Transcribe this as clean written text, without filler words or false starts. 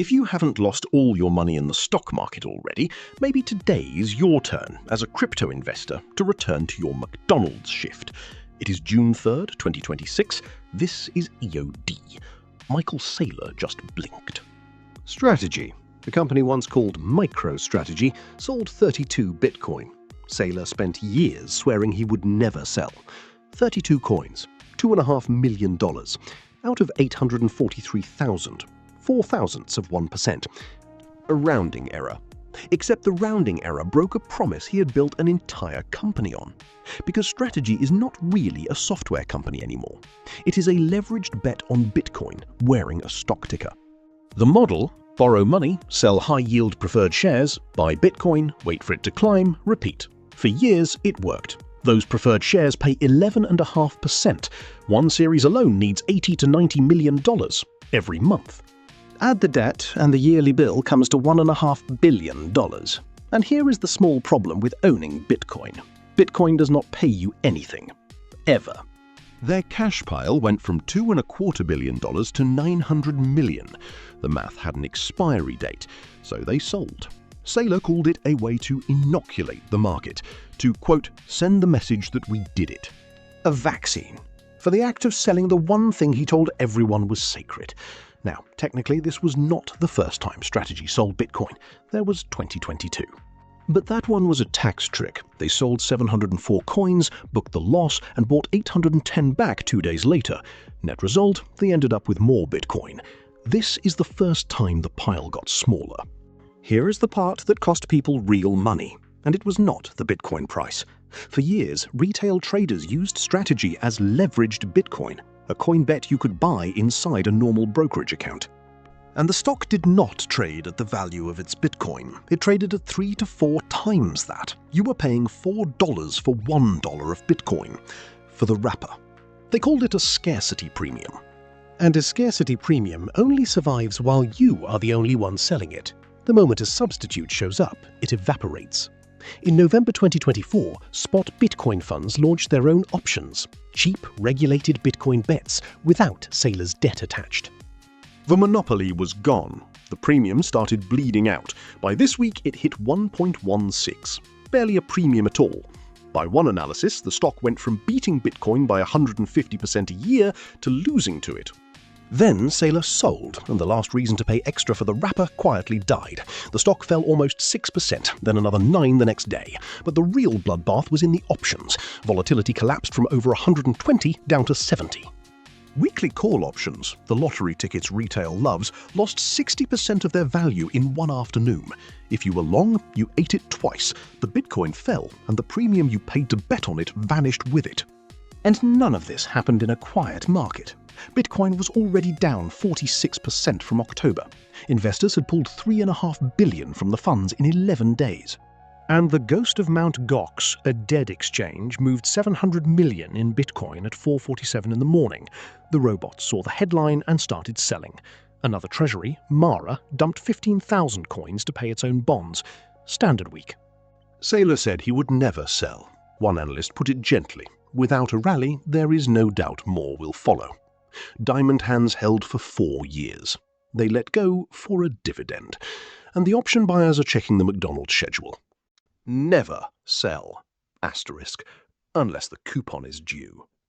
If you haven't lost all your money in the stock market already, maybe today's your turn as a crypto investor to return to your McDonald's shift. It is June 3rd, 2026. This is EOD. Michael Saylor just blinked. Strategy. The company once called MicroStrategy sold 32 Bitcoin. Saylor spent years swearing he would never sell. 32 coins, $2.5 million, out of 843,000, 0.004%. A rounding error. Except the rounding error broke a promise he had built an entire company on. Because Strategy is not really a software company anymore. It is a leveraged bet on Bitcoin wearing a stock ticker. The model: borrow money, sell high-yield preferred shares, buy Bitcoin, wait for it to climb, repeat. For years, it worked. Those preferred shares pay 11.5%. One series alone needs $80 to $90 million every month. Add the debt, and the yearly bill comes to $1.5 billion. And here is the small problem with owning Bitcoin. Bitcoin does not pay you anything. Ever. Their cash pile went from $2.25 billion to $900 million. The math had an expiry date, so they sold. Saylor called it a way to inoculate the market, to, quote, send the message that we did it. A vaccine. For the act of selling the one thing he told everyone was sacred. Now, technically, this was not the first time Strategy sold Bitcoin. There was 2022. But that one was a tax trick. They sold 704 coins, booked the loss, and bought 810 back 2 days later. Net result, they ended up with more Bitcoin. This is the first time the pile got smaller. Here is the part that cost people real money, and it was not the Bitcoin price. For years, retail traders used Strategy as leveraged Bitcoin, a coin bet you could buy inside a normal brokerage account. And the stock did not trade at the value of its Bitcoin. It traded at 3 to 4 times that. You were paying $4 for $1 of Bitcoin. For the wrapper. They called it a scarcity premium. And a scarcity premium only survives while you are the only one selling it. The moment a substitute shows up, it evaporates. In November 2024, spot Bitcoin funds launched their own options, cheap, regulated Bitcoin bets without Saylor's debt attached. The monopoly was gone. The premium started bleeding out. By this week, it hit 1.16. Barely a premium at all. By one analysis, the stock went from beating Bitcoin by 150% a year to losing to it. Then Saylor sold, and the last reason to pay extra for the wrapper quietly died. The stock fell almost 6%, then another 9% the next day. But the real bloodbath was in the options. Volatility collapsed from over 120 down to 70. Weekly call options, the lottery tickets retail loves, lost 60% of their value in one afternoon. If you were long, you ate it twice. The Bitcoin fell, and the premium you paid to bet on it vanished with it. And none of this happened in a quiet market. Bitcoin was already down 46% from October. Investors had pulled $3.5 billion from the funds in 11 days. And the ghost of Mt. Gox, a dead exchange, moved $700 million in Bitcoin at 4:47 in the morning. The robots saw the headline and started selling. Another treasury, Mara, dumped 15,000 coins to pay its own bonds. Standard week. Saylor said he would never sell. One analyst put it gently. Without a rally, there is no doubt more will follow. Diamond hands held for 4 years. They let go for a dividend. And the option buyers are checking the McDonald's schedule. Never sell, *, unless the coupon is due.